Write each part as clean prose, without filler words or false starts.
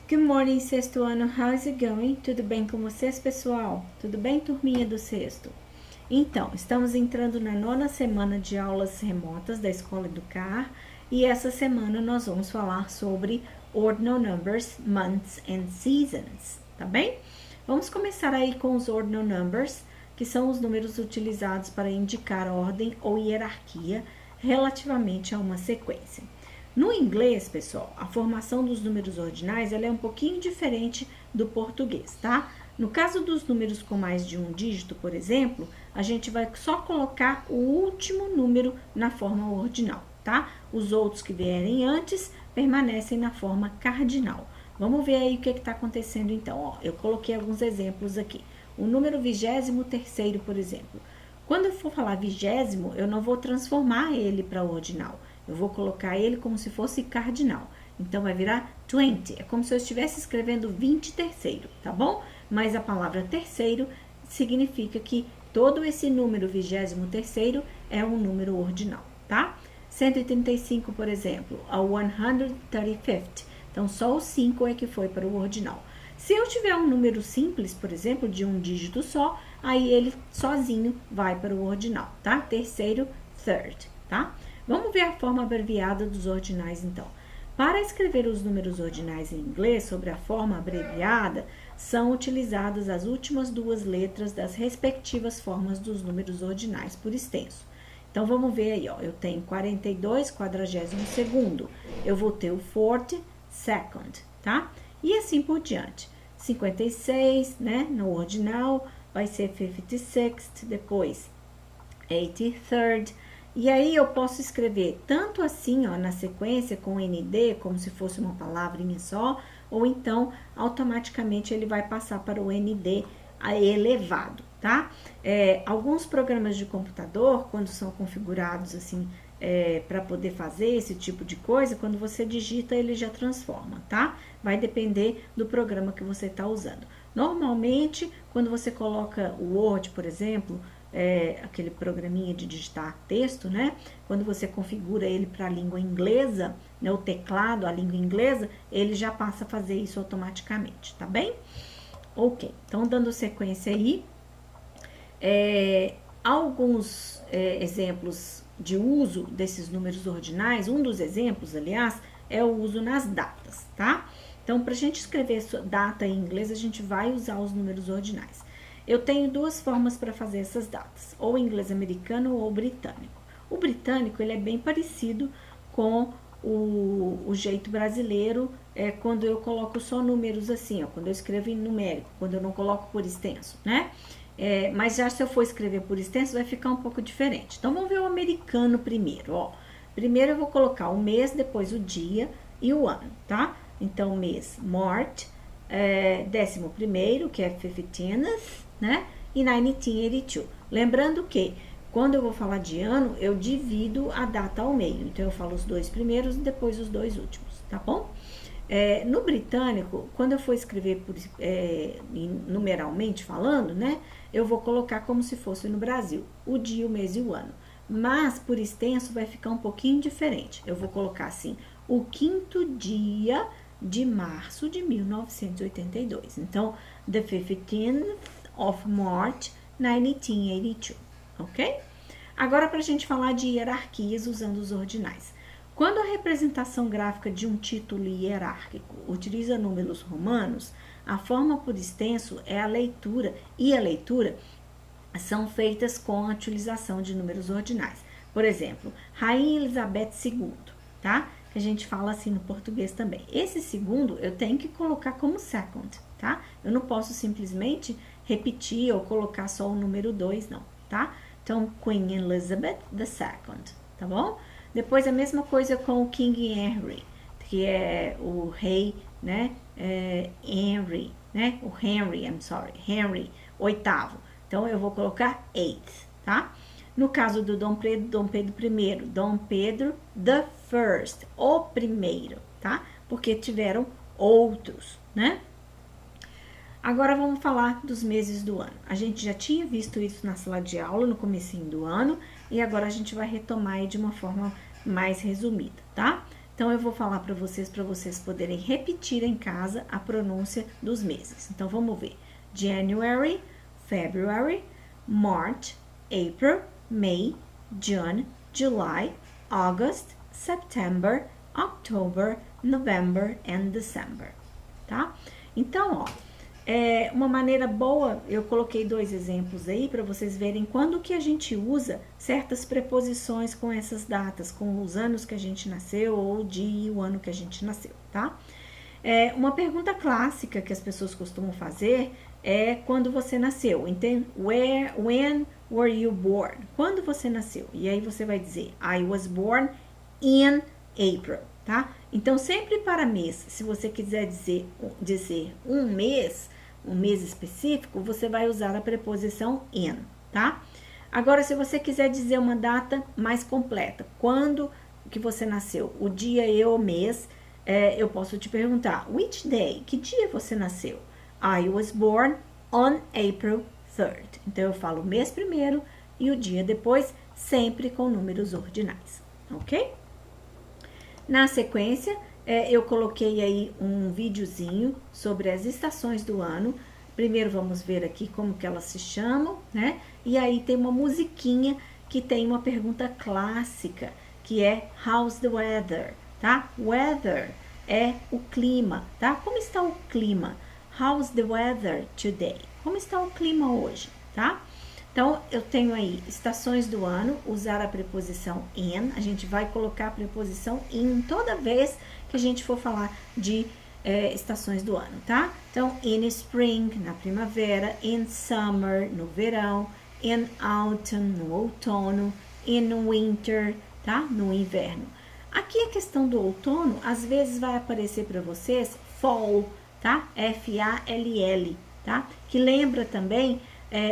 Good morning, sexto ano. How is it going? Tudo bem com vocês, pessoal? Tudo bem, turminha do sexto? Então, estamos entrando na 9ª semana de aulas remotas da Escola Educar e essa semana nós vamos falar sobre ordinal numbers, months and seasons, tá bem? Vamos começar aí com os ordinal numbers, que são os números utilizados para indicar ordem ou hierarquia relativamente a uma sequência. No inglês, pessoal, a formação dos números ordinais ela é um pouquinho diferente do português, tá? No caso dos números com mais de um dígito, por exemplo, a gente vai só colocar o último número na forma ordinal, tá? Os outros que vierem antes permanecem na forma cardinal. Vamos ver aí o que está acontecendo então. Ó, eu coloquei alguns exemplos aqui. O número 23º, por exemplo. Quando eu for falar 20º, eu não vou transformar ele para ordinal. Eu vou colocar ele como se fosse cardinal. Então, vai virar 20. É como se eu estivesse escrevendo 23º, tá bom? Mas a palavra terceiro significa que todo esse número 23º é um número ordinal, tá? 135, por exemplo, a 135th. Então, só o 5 é que foi para o ordinal. Se eu tiver um número simples, por exemplo, de um dígito só, aí ele sozinho vai para o ordinal, tá? Terceiro, third, tá? Vamos ver a forma abreviada dos ordinais, então. Para escrever os números ordinais em inglês, sobre a forma abreviada, são utilizadas as últimas duas letras das respectivas formas dos números ordinais por extenso. Então, vamos ver aí, ó. Eu tenho 42, 42º. Eu vou ter o 42nd, tá? E assim por diante. 56, né? No ordinal, vai ser 56th, depois 83rd. E aí eu posso escrever tanto assim, ó, na sequência com ND, como se fosse uma palavrinha só, ou então automaticamente ele vai passar para o ND elevado, tá? Alguns programas de computador, quando são configurados assim, para poder fazer esse tipo de coisa, quando você digita ele já transforma, tá? Vai depender do programa que você está usando. Normalmente, quando você coloca o Word, por exemplo, aquele programinha de digitar texto, né? Quando você configura ele para a língua inglesa, né? O teclado, a língua inglesa, ele já passa a fazer isso automaticamente, tá bem? Ok, então dando sequência aí, alguns exemplos de uso desses números ordinais, um dos exemplos, aliás, é o uso nas datas, tá? Então, para a gente escrever data em inglês, a gente vai usar os números ordinais. Eu tenho duas formas para fazer essas datas, ou inglês americano ou britânico. O britânico, ele é bem parecido com o jeito brasileiro, quando eu coloco só números assim, ó, quando eu escrevo em numérico, quando eu não coloco por extenso, né? Mas já se eu for escrever por extenso, vai ficar um pouco diferente. Então, vamos ver o americano primeiro, ó. Primeiro eu vou colocar o mês, depois o dia e o ano, tá? Então, mês, March, 11º, que é 15th, né? E 1982. Lembrando que, quando eu vou falar de ano, eu divido a data ao meio. Então, eu falo os dois primeiros e depois os dois últimos, tá bom? No britânico, quando eu for escrever numeralmente falando, né? Eu vou colocar como se fosse no Brasil, o dia, o mês e o ano. Mas, por extenso, vai ficar um pouquinho diferente. Eu vou colocar assim, o 5º dia de março de 1982. Então, the 15th of March, 1982, ok? Agora, para a gente falar de hierarquias usando os ordinais. Quando a representação gráfica de um título hierárquico utiliza números romanos, a forma por extenso é a leitura, e a leitura são feitas com a utilização de números ordinais. Por exemplo, Rainha Elizabeth II, tá? Que a gente fala assim no português também. Esse segundo eu tenho que colocar como second, tá? Eu não posso simplesmente repetir ou colocar só o número 2, não, tá? Então, Queen Elizabeth II, tá bom? Depois a mesma coisa com o King Henry, que é o rei, né? Henry, né? O Henry, Henry VIII. Então, eu vou colocar 8, tá? No caso do Dom Pedro I, Dom Pedro the First, o primeiro, tá? Porque tiveram outros, né? Agora vamos falar dos meses do ano. A gente já tinha visto isso na sala de aula no comecinho do ano e agora a gente vai retomar aí de uma forma mais resumida, tá? Então, eu vou falar para vocês poderem repetir em casa a pronúncia dos meses. Então, vamos ver. January, February, March, April, May, June, July, August, September, October, November and December, tá? Então, ó, uma maneira boa, eu coloquei 2 exemplos aí para vocês verem quando que a gente usa certas preposições com essas datas, com os anos que a gente nasceu ou o dia e o ano que a gente nasceu, tá? Uma pergunta clássica que as pessoas costumam fazer é quando você nasceu. Então, when were you born? Quando você nasceu? E aí você vai dizer, I was born in April, tá? Então, sempre para mês, se você quiser dizer um mês específico, você vai usar a preposição in, tá? Agora, se você quiser dizer uma data mais completa, quando que você nasceu, o dia e o mês, eu posso te perguntar, which day? Que dia você nasceu? I was born on April 3rd. Então, eu falo o mês primeiro e o dia depois, sempre com números ordinais, ok? Na sequência, eu coloquei aí um videozinho sobre as estações do ano. Primeiro vamos ver aqui como que elas se chamam, né? E aí tem uma musiquinha que tem uma pergunta clássica, que é How's the weather, tá? Weather é o clima, tá? Como está o clima? How's the weather today? Como está o clima hoje, tá? Então, eu tenho aí estações do ano, usar a preposição in. A gente vai colocar a preposição in toda vez que a gente for falar de estações do ano, tá? Então, in spring, na primavera, in summer, no verão, in autumn, no outono, in winter, tá? No inverno. Aqui a questão do outono, às vezes vai aparecer para vocês fall, tá? F-A-L-L, tá? Que lembra também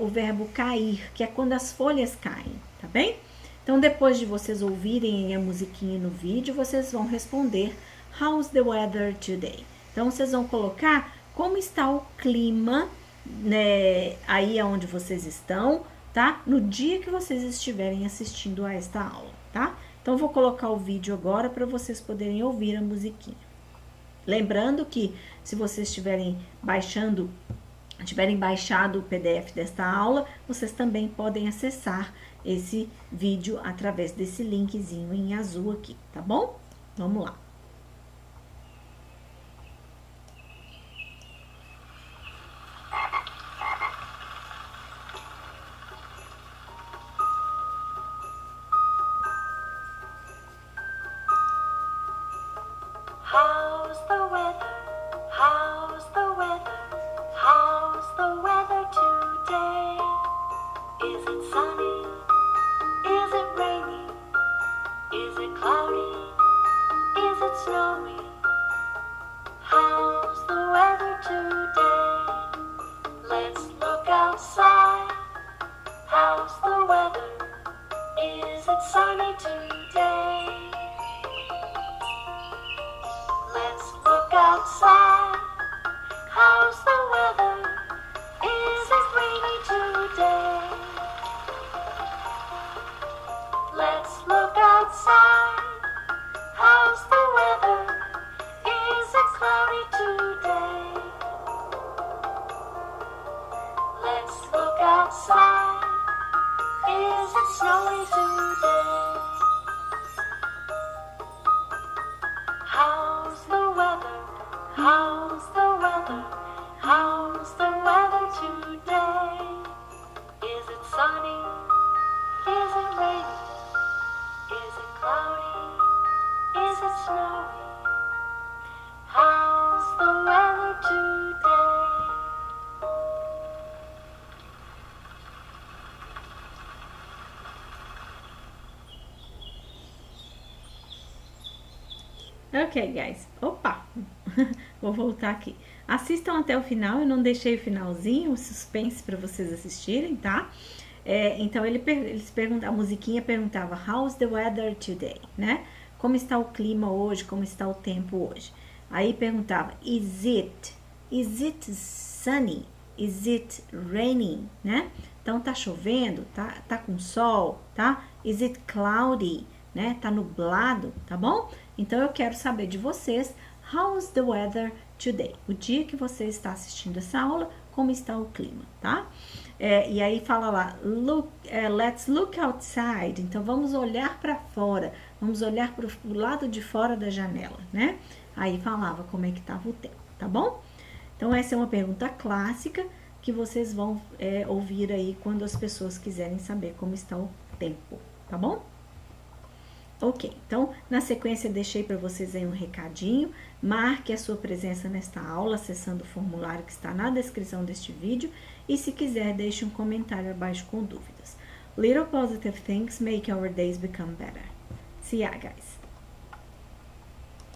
o verbo cair, que é quando as folhas caem, tá bem? Então, depois de vocês ouvirem a musiquinha no vídeo, vocês vão responder How's the weather today? Então, vocês vão colocar como está o clima, né, aí onde vocês estão, tá? No dia que vocês estiverem assistindo a esta aula, tá? Então, vou colocar o vídeo agora para vocês poderem ouvir a musiquinha. Lembrando que se vocês tiverem baixado o PDF desta aula, vocês também podem acessar esse vídeo através desse linkzinho em azul aqui, tá bom? Vamos lá. How's the weather? How's the weather? How's the weather today? Is it sunny? Is it rainy? Is it cloudy? Is it snowy? How's the weather today? Let's look outside. How's the weather? Is it sunny today? Let's look outside. How's the weather? Is it rainy today? Let's look outside. How's the weather? Is it cloudy today? Let's look outside. Is it snowy today? How's the weather? How's the weather? How's the weather today? Is it sunny? Is it rainy? Is it cloudy? Is it snowy? How's the weather today? Ok, guys. Opa! Vou voltar aqui. Assistam até o final, eu não deixei o finalzinho, o suspense para vocês assistirem, tá? Então, a musiquinha perguntava How's the weather today, né? Como está o clima hoje, como está o tempo hoje? Aí perguntava Is it sunny? Is it raining, né? Então, tá chovendo, tá com sol, tá? Is it cloudy, né? Tá nublado, tá bom? Então, eu quero saber de vocês, how's the weather today? O dia que você está assistindo essa aula, como está o clima, tá? E aí fala lá, let's look outside. Então, vamos olhar para fora, vamos olhar para o lado de fora da janela, né? Aí falava como é que estava o tempo, tá bom? Então, essa é uma pergunta clássica que vocês vão ouvir aí quando as pessoas quiserem saber como está o tempo, tá bom? Ok, então na sequência deixei para vocês aí um recadinho, marque a sua presença nesta aula acessando o formulário que está na descrição deste vídeo e se quiser deixe um comentário abaixo com dúvidas. Little positive things make our days become better. See ya, guys!